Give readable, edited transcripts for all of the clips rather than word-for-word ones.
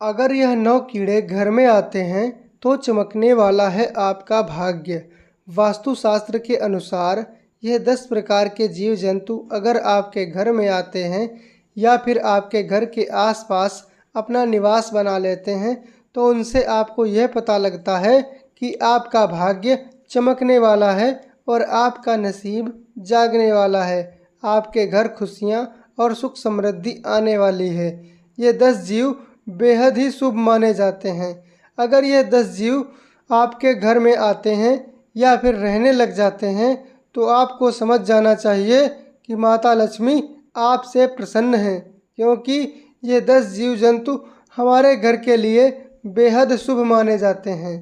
अगर यह 9 कीड़े घर में आते हैं तो चमकने वाला है आपका भाग्य। वास्तुशास्त्र के अनुसार यह 10 प्रकार के जीव जंतु अगर आपके घर में आते हैं या फिर आपके घर के आसपास अपना निवास बना लेते हैं तो उनसे आपको यह पता लगता है कि आपका भाग्य चमकने वाला है और आपका नसीब जागने वाला है। आपके घर खुशियाँ और सुख समृद्धि आने वाली है। ये 10 जीव बेहद ही शुभ माने जाते हैं। अगर ये 10 जीव आपके घर में आते हैं या फिर रहने लग जाते हैं तो आपको समझ जाना चाहिए कि माता लक्ष्मी आपसे प्रसन्न हैं, क्योंकि ये 10 जीव जंतु हमारे घर के लिए बेहद शुभ माने जाते हैं।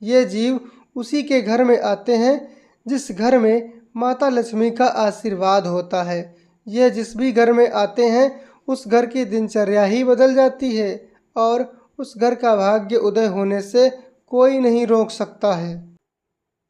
ये जीव उसी के घर में आते हैं जिस घर में माता लक्ष्मी का आशीर्वाद होता है। ये जिस भी घर में आते हैं उस घर की दिनचर्या ही बदल जाती है और उस घर का भाग्य उदय होने से कोई नहीं रोक सकता है।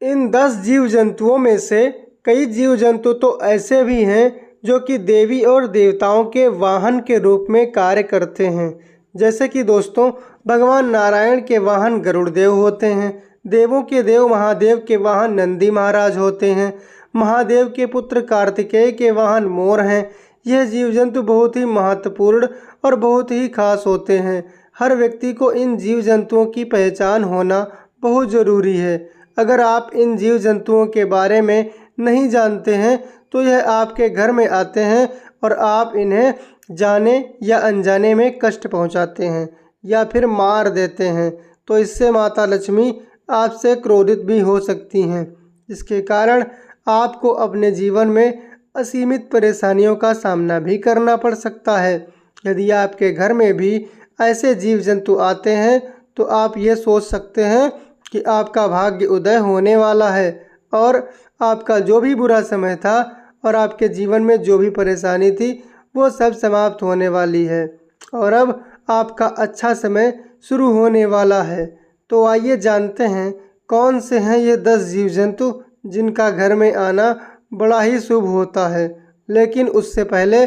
इन 10 जीव जंतुओं में से कई जीव जंतु तो ऐसे भी हैं जो कि देवी और देवताओं के वाहन के रूप में कार्य करते हैं। जैसे कि दोस्तों, भगवान नारायण के वाहन गरुड़ देव होते हैं। देवों के देव महादेव के वाहन नंदी महाराज होते हैं। महादेव के पुत्र कार्तिकेय के वाहन मोर हैं। यह जीव जंतु बहुत ही महत्वपूर्ण और बहुत ही खास होते हैं। हर व्यक्ति को इन जीव जंतुओं की पहचान होना बहुत ज़रूरी है। अगर आप इन जीव जंतुओं के बारे में नहीं जानते हैं तो यह आपके घर में आते हैं और आप इन्हें जाने या अनजाने में कष्ट पहुंचाते हैं या फिर मार देते हैं, तो इससे माता लक्ष्मी आपसे क्रोधित भी हो सकती हैं, जिसके कारण आपको अपने जीवन में असीमित परेशानियों का सामना भी करना पड़ सकता है। यदि आपके घर में भी ऐसे जीव जंतु आते हैं तो आप ये सोच सकते हैं कि आपका भाग्य उदय होने वाला है और आपका जो भी बुरा समय था और आपके जीवन में जो भी परेशानी थी वो सब समाप्त होने वाली है और अब आपका अच्छा समय शुरू होने वाला है। तो आइए जानते हैं कौन से हैं ये 10 जीव जंतु जिनका घर में आना बड़ा ही शुभ होता है। लेकिन उससे पहले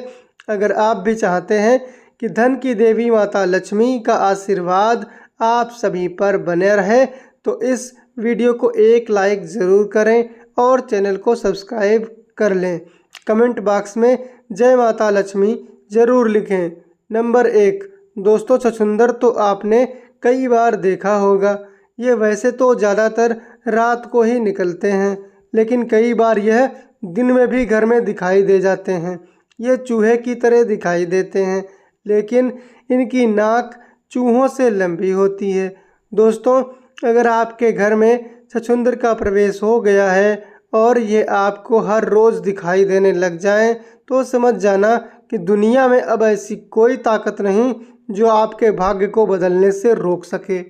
अगर आप भी चाहते हैं कि धन की देवी माता लक्ष्मी का आशीर्वाद आप सभी पर बने रहे तो इस वीडियो को एक लाइक ज़रूर करें और चैनल को सब्सक्राइब कर लें। कमेंट बॉक्स में जय माता लक्ष्मी ज़रूर लिखें। नंबर 1, दोस्तों, छछूंदर तो आपने कई बार देखा होगा। ये वैसे तो ज़्यादातर रात को ही निकलते हैं, लेकिन कई बार यह दिन में भी घर में दिखाई दे जाते हैं। ये चूहे की तरह दिखाई देते हैं, लेकिन इनकी नाक चूहों से लंबी होती है। दोस्तों, अगर आपके घर में छछूंदर का प्रवेश हो गया है और ये आपको हर रोज़ दिखाई देने लग जाएं, तो समझ जाना कि दुनिया में अब ऐसी कोई ताकत नहीं जो आपके भाग्य को बदलने से रोक सके।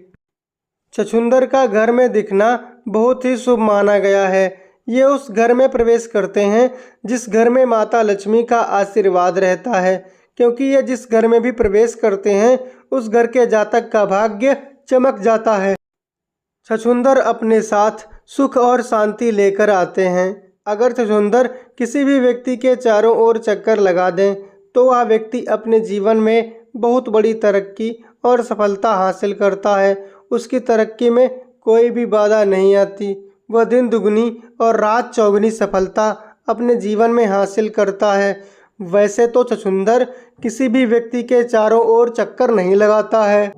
छछूंदर का घर में दिखना बहुत ही शुभ माना गया है। ये उस घर में प्रवेश करते हैं जिस घर में माता लक्ष्मी का आशीर्वाद रहता है, क्योंकि ये जिस घर में भी प्रवेश करते हैं उस घर के जातक का भाग्य चमक जाता है। छछूंदर अपने साथ सुख और शांति लेकर आते हैं। अगर छछूंदर किसी भी व्यक्ति के चारों ओर चक्कर लगा दें तो वह व्यक्ति अपने जीवन में बहुत बड़ी तरक्की और सफलता हासिल करता है। उसकी तरक्की में कोई भी बाधा नहीं आती। वह दिन दुगनी और रात चौगुनी सफलता अपने जीवन में हासिल करता है। वैसे तो छछूंदर किसी भी व्यक्ति के चारों ओर चक्कर नहीं लगाता है,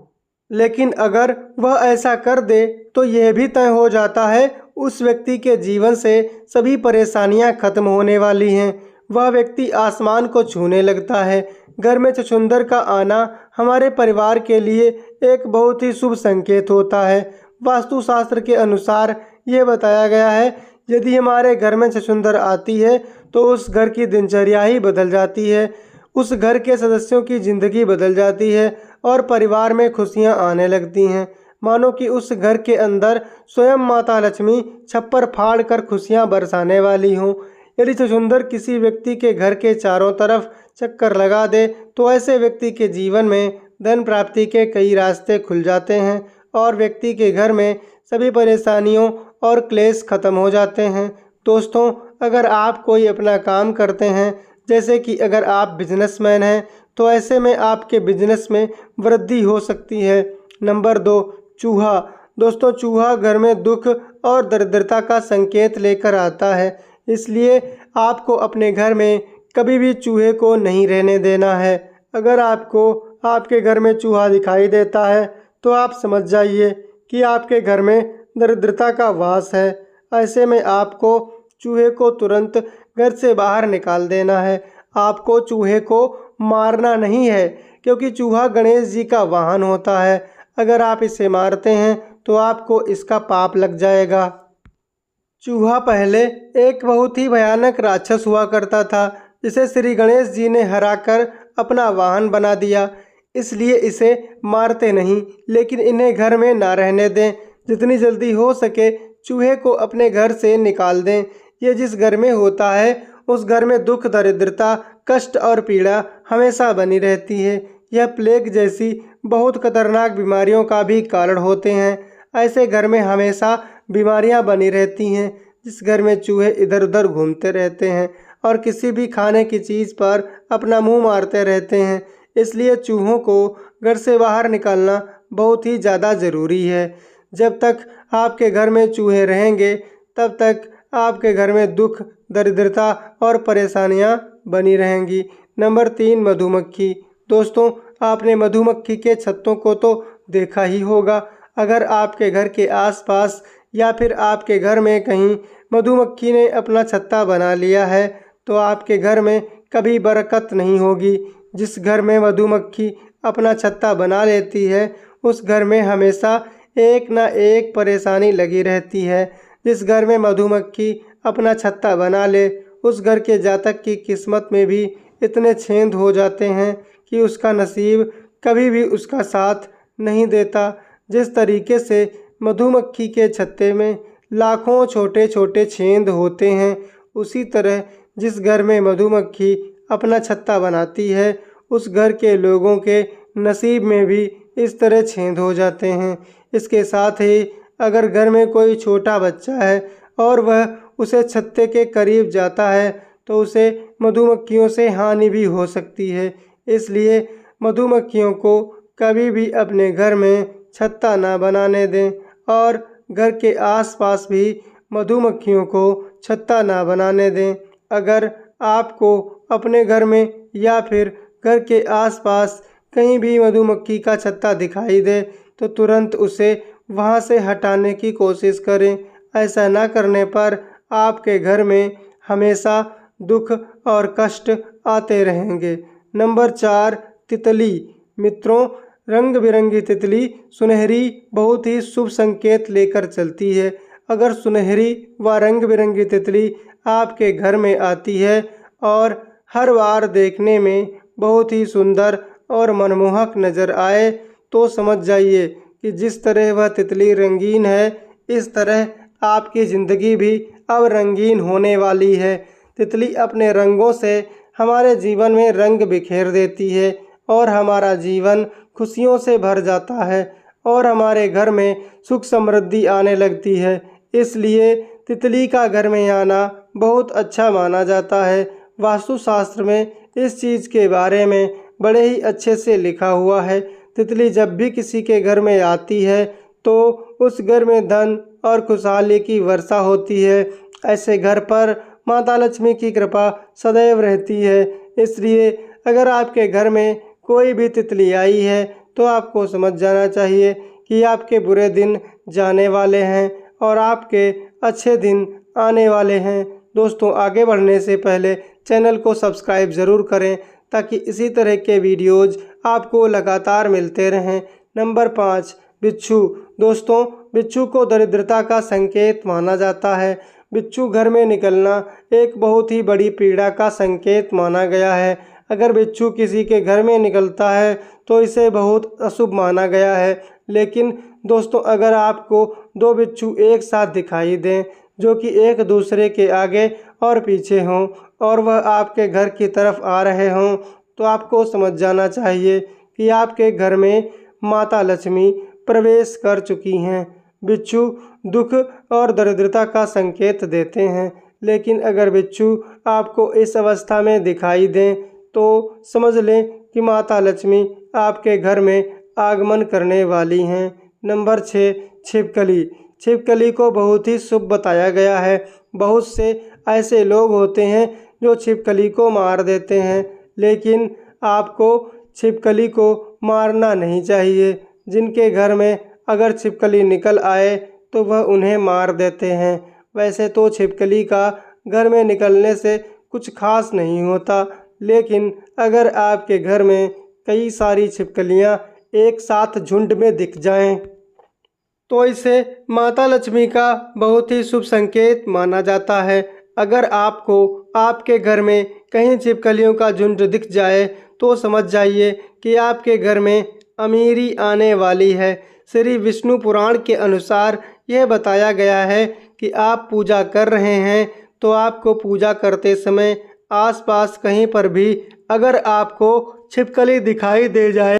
लेकिन अगर वह ऐसा कर दे तो यह भी तय हो जाता है उस व्यक्ति के जीवन से सभी परेशानियां खत्म होने वाली हैं। वह व्यक्ति आसमान को छूने लगता है। घर में छछूंदर का आना हमारे परिवार के लिए एक बहुत ही शुभ संकेत होता है। वास्तुशास्त्र के अनुसार ये बताया गया है, यदि हमारे घर में छछूंदर आती है तो उस घर की दिनचर्या ही बदल जाती है, उस घर के सदस्यों की ज़िंदगी बदल जाती है और परिवार में खुशियां आने लगती हैं। मानो कि उस घर के अंदर स्वयं माता लक्ष्मी छप्पर फाड़ कर खुशियां बरसाने वाली हों। यदि छछूंदर किसी व्यक्ति के घर के चारों तरफ चक्कर लगा दे तो ऐसे व्यक्ति के जीवन में धन प्राप्ति के कई रास्ते खुल जाते हैं और व्यक्ति के घर में सभी परेशानियों और क्लेश खत्म हो जाते हैं। दोस्तों, अगर आप कोई अपना काम करते हैं, जैसे कि अगर आप बिजनेसमैन हैं तो ऐसे में आपके बिजनेस में वृद्धि हो सकती है। नंबर 2, चूहा। दोस्तों, चूहा घर में दुख और दरिद्रता का संकेत लेकर आता है, इसलिए आपको अपने घर में कभी भी चूहे को नहीं रहने देना है। अगर आपको आपके घर में चूहा दिखाई देता है तो आप समझ जाइए कि आपके घर में दरिद्रता का वास है। ऐसे में आपको चूहे को तुरंत घर से बाहर निकाल देना है। आपको चूहे को मारना नहीं है, क्योंकि चूहा गणेश जी का वाहन होता है। अगर आप इसे मारते हैं तो आपको इसका पाप लग जाएगा। चूहा पहले एक बहुत ही भयानक राक्षस हुआ करता था, जिसे श्री गणेश जी ने हराकर अपना वाहन बना दिया। इसलिए इसे मारते नहीं, लेकिन इन्हें घर में ना रहने दें। जितनी जल्दी हो सके चूहे को अपने घर से निकाल दें। ये जिस घर में होता है उस घर में दुख, दरिद्रता, कष्ट और पीड़ा हमेशा बनी रहती है। यह प्लेग जैसी बहुत खतरनाक बीमारियों का भी कारण होते हैं। ऐसे घर में हमेशा बीमारियां बनी रहती हैं। जिस घर में चूहे इधर उधर घूमते रहते हैं और किसी भी खाने की चीज़ पर अपना मुंह मारते रहते हैं, इसलिए चूहों को घर से बाहर निकालना बहुत ही ज़्यादा ज़रूरी है। जब तक आपके घर में चूहे रहेंगे तब तक आपके घर में दुख, दरिद्रता और परेशानियां बनी रहेंगी। नंबर 3, मधुमक्खी। दोस्तों, आपने मधुमक्खी के छत्तों को तो देखा ही होगा। अगर आपके घर के आसपास या फिर आपके घर में कहीं मधुमक्खी ने अपना छत्ता बना लिया है तो आपके घर में कभी बरकत नहीं होगी। जिस घर में मधुमक्खी अपना छत्ता बना लेती है उस घर में हमेशा एक ना एक परेशानी लगी रहती है। जिस घर में मधुमक्खी अपना छत्ता बना ले उस घर के जातक की किस्मत में भी इतने छेद हो जाते हैं कि उसका नसीब कभी भी उसका साथ नहीं देता। जिस तरीके से मधुमक्खी के छत्ते में लाखों छोटे छोटे छेद होते हैं, उसी तरह जिस घर में मधुमक्खी अपना छत्ता बनाती है उस घर के लोगों के नसीब में भी इस तरह छेद हो जाते हैं। इसके साथ ही अगर घर में कोई छोटा बच्चा है और वह उसे छत्ते के करीब जाता है तो उसे मधुमक्खियों से हानि भी हो सकती है। इसलिए मधुमक्खियों को कभी भी अपने घर में छत्ता ना बनाने दें और घर के आसपास भी मधुमक्खियों को छत्ता ना बनाने दें। अगर आपको अपने घर में या फिर घर के आसपास कहीं भी मधुमक्खी का छत्ता दिखाई दे तो तुरंत उसे वहां से हटाने की कोशिश करें। ऐसा ना करने पर आपके घर में हमेशा दुख और कष्ट आते रहेंगे। नंबर 4, तितली। मित्रों, रंग बिरंगी तितली सुनहरी बहुत ही शुभ संकेत लेकर चलती है। अगर सुनहरी व रंग बिरंगी तितली आपके घर में आती है और हर बार देखने में बहुत ही सुंदर और मनमोहक नज़र आए तो समझ जाइए कि जिस तरह वह तितली रंगीन है इस तरह आपकी ज़िंदगी भी अब रंगीन होने वाली है। तितली अपने रंगों से हमारे जीवन में रंग बिखेर देती है और हमारा जीवन खुशियों से भर जाता है और हमारे घर में सुख समृद्धि आने लगती है। इसलिए तितली का घर में आना बहुत अच्छा माना जाता है। वास्तुशास्त्र में इस चीज़ के बारे में बड़े ही अच्छे से लिखा हुआ है। तितली जब भी किसी के घर में आती है तो उस घर में धन और खुशहाली की वर्षा होती है। ऐसे घर पर माता लक्ष्मी की कृपा सदैव रहती है। इसलिए अगर आपके घर में कोई भी तितली आई है तो आपको समझ जाना चाहिए कि आपके बुरे दिन जाने वाले हैं और आपके अच्छे दिन आने वाले हैं। दोस्तों, आगे बढ़ने से पहले चैनल को सब्सक्राइब ज़रूर करें ताकि इसी तरह के वीडियोज़ आपको लगातार मिलते रहें। नंबर 5, बिच्छू। दोस्तों, बिच्छू को दरिद्रता का संकेत माना जाता है। बिच्छू घर में निकलना एक बहुत ही बड़ी पीड़ा का संकेत माना गया है। अगर बिच्छू किसी के घर में निकलता है तो इसे बहुत अशुभ माना गया है। लेकिन दोस्तों, अगर आपको 2 बिच्छू एक साथ दिखाई दें जो कि एक दूसरे के आगे और पीछे हों और वह आपके घर की तरफ आ रहे हों तो आपको समझ जाना चाहिए कि आपके घर में माता लक्ष्मी प्रवेश कर चुकी हैं। बिच्छू दुख और दरिद्रता का संकेत देते हैं, लेकिन अगर बिच्छू आपको इस अवस्था में दिखाई दें तो समझ लें कि माता लक्ष्मी आपके घर में आगमन करने वाली हैं। नंबर 6, छिपकली। छिपकली को बहुत ही शुभ बताया गया है। बहुत से ऐसे लोग होते हैं जो छिपकली को मार देते हैं, लेकिन आपको छिपकली को मारना नहीं चाहिए। जिनके घर में अगर छिपकली निकल आए तो वह उन्हें मार देते हैं। वैसे तो छिपकली का घर में निकलने से कुछ खास नहीं होता, लेकिन अगर आपके घर में कई सारी छिपकलियां एक साथ झुंड में दिख जाएं, तो इसे माता लक्ष्मी का बहुत ही शुभ संकेत माना जाता है। अगर आपको आपके घर में कहीं छिपकलियों का झुंड दिख जाए तो समझ जाइए कि आपके घर में अमीरी आने वाली है। श्री विष्णु पुराण के अनुसार यह बताया गया है कि आप पूजा कर रहे हैं तो आपको पूजा करते समय आसपास कहीं पर भी अगर आपको छिपकली दिखाई दे जाए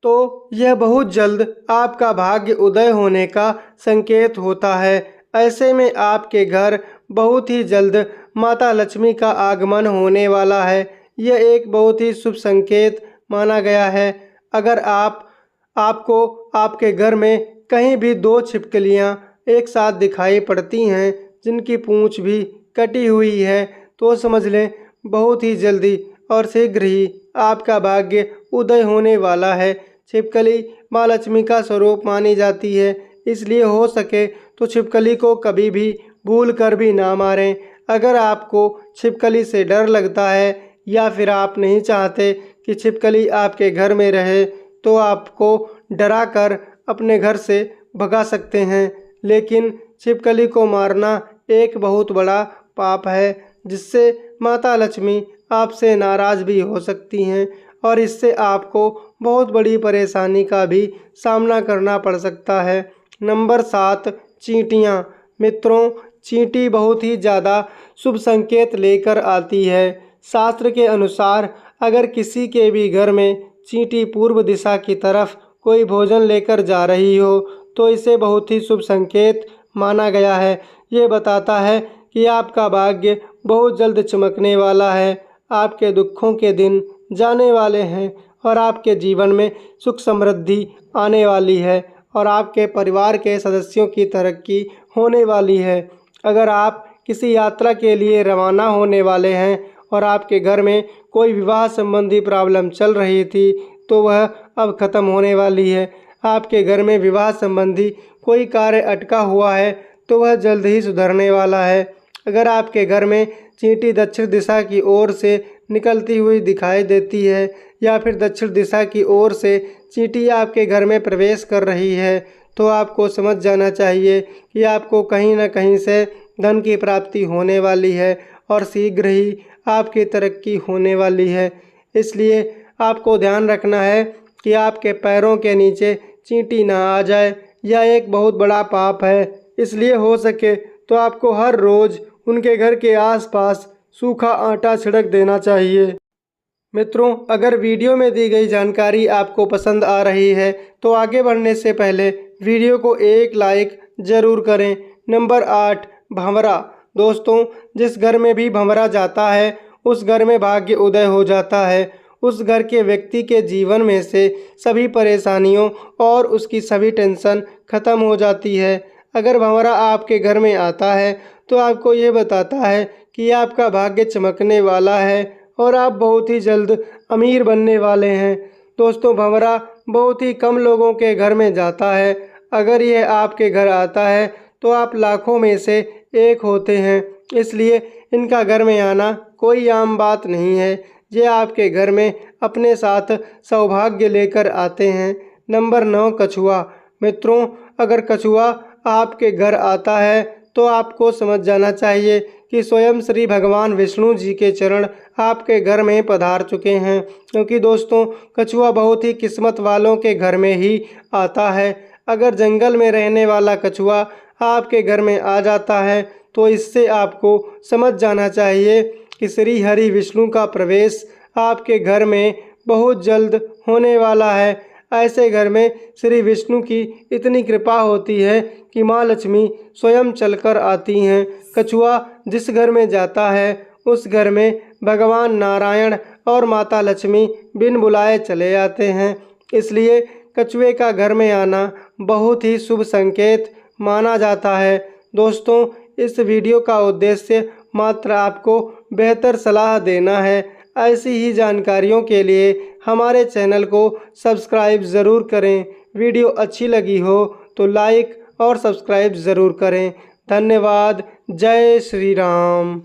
तो यह बहुत जल्द आपका भाग्य उदय होने का संकेत होता है। ऐसे में आपके घर बहुत ही जल्द माता लक्ष्मी का आगमन होने वाला है। यह एक बहुत ही शुभ संकेत माना गया है। अगर आपको आपके घर में कहीं भी 2 छिपकलियां एक साथ दिखाई पड़ती हैं जिनकी पूंछ भी कटी हुई है, तो समझ लें बहुत ही जल्दी और शीघ्र ही आपका भाग्य उदय होने वाला है। छिपकली माँ लक्ष्मी का स्वरूप मानी जाती है, इसलिए हो सके तो छिपकली को कभी भी भूल कर भी ना मारें। अगर आपको छिपकली से डर लगता है या फिर आप नहीं चाहते कि छिपकली आपके घर में रहे, तो आपको डरा कर अपने घर से भगा सकते हैं। लेकिन छिपकली को मारना एक बहुत बड़ा पाप है, जिससे माता लक्ष्मी आपसे नाराज़ भी हो सकती हैं और इससे आपको बहुत बड़ी परेशानी का भी सामना करना पड़ सकता है। नंबर 7, चींटियाँ। मित्रों, चींटी बहुत ही ज़्यादा शुभ संकेत लेकर आती है। शास्त्र के अनुसार अगर किसी के भी घर में चींटी पूर्व दिशा की तरफ कोई भोजन लेकर जा रही हो तो इसे बहुत ही शुभ संकेत माना गया है। ये बताता है कि आपका भाग्य बहुत जल्द चमकने वाला है, आपके दुखों के दिन जाने वाले हैं और आपके जीवन में सुख समृद्धि आने वाली है और आपके परिवार के सदस्यों की तरक्की होने वाली है। अगर आप किसी यात्रा के लिए रवाना होने वाले हैं और आपके घर में कोई विवाह संबंधी प्रॉब्लम चल रही थी तो वह अब ख़त्म होने वाली है। आपके घर में विवाह संबंधी कोई कार्य अटका हुआ है तो वह जल्द ही सुधरने वाला है। अगर आपके घर में चींटी दक्षिण दिशा की ओर से निकलती हुई दिखाई देती है या फिर दक्षिण दिशा की ओर से चींटी आपके घर में प्रवेश कर रही है, तो आपको समझ जाना चाहिए कि आपको कहीं न कहीं से धन की प्राप्ति होने वाली है और शीघ्र ही आपकी तरक्की होने वाली है। इसलिए आपको ध्यान रखना है कि आपके पैरों के नीचे चींटी ना आ जाए। यह एक बहुत बड़ा पाप है, इसलिए हो सके तो आपको हर रोज़ उनके घर के आसपास सूखा आटा छिड़क देना चाहिए। मित्रों, अगर वीडियो में दी गई जानकारी आपको पसंद आ रही है तो आगे बढ़ने से पहले वीडियो को एक लाइक ज़रूर करें। नंबर 8, भंवरा। दोस्तों, जिस घर में भी भंवरा जाता है उस घर में भाग्य उदय हो जाता है। उस घर के व्यक्ति के जीवन में से सभी परेशानियों और उसकी सभी टेंशन खत्म हो जाती है। अगर भंवरा आपके घर में आता है तो आपको ये बताता है कि आपका भाग्य चमकने वाला है और आप बहुत ही जल्द अमीर बनने वाले हैं। दोस्तों, भंवरा बहुत ही कम लोगों के घर में जाता है। अगर यह आपके घर आता है तो आप लाखों में से एक होते हैं, इसलिए इनका घर में आना कोई आम बात नहीं है। ये आपके घर में अपने साथ सौभाग्य लेकर आते हैं। नंबर 9, कछुआ। मित्रों, अगर कछुआ आपके घर आता है तो आपको समझ जाना चाहिए कि स्वयं श्री भगवान विष्णु जी के चरण आपके घर में पधार चुके हैं, क्योंकि दोस्तों कछुआ बहुत ही किस्मत वालों के घर में ही आता है। अगर जंगल में रहने वाला कछुआ आपके घर में आ जाता है तो इससे आपको समझ जाना चाहिए कि श्री हरि विष्णु का प्रवेश आपके घर में बहुत जल्द होने वाला है। ऐसे घर में श्री विष्णु की इतनी कृपा होती है कि माँ लक्ष्मी स्वयं चलकर आती हैं। कछुआ जिस घर में जाता है उस घर में भगवान नारायण और माता लक्ष्मी बिन बुलाए चले आते हैं। इसलिए कछुए का घर में आना बहुत ही शुभ संकेत माना जाता है। दोस्तों, इस वीडियो का उद्देश्य मात्र आपको बेहतर सलाह देना है। ऐसी ही जानकारियों के लिए हमारे चैनल को सब्सक्राइब ज़रूर करें। वीडियो अच्छी लगी हो तो लाइक और सब्सक्राइब ज़रूर करें। धन्यवाद। जय श्री राम।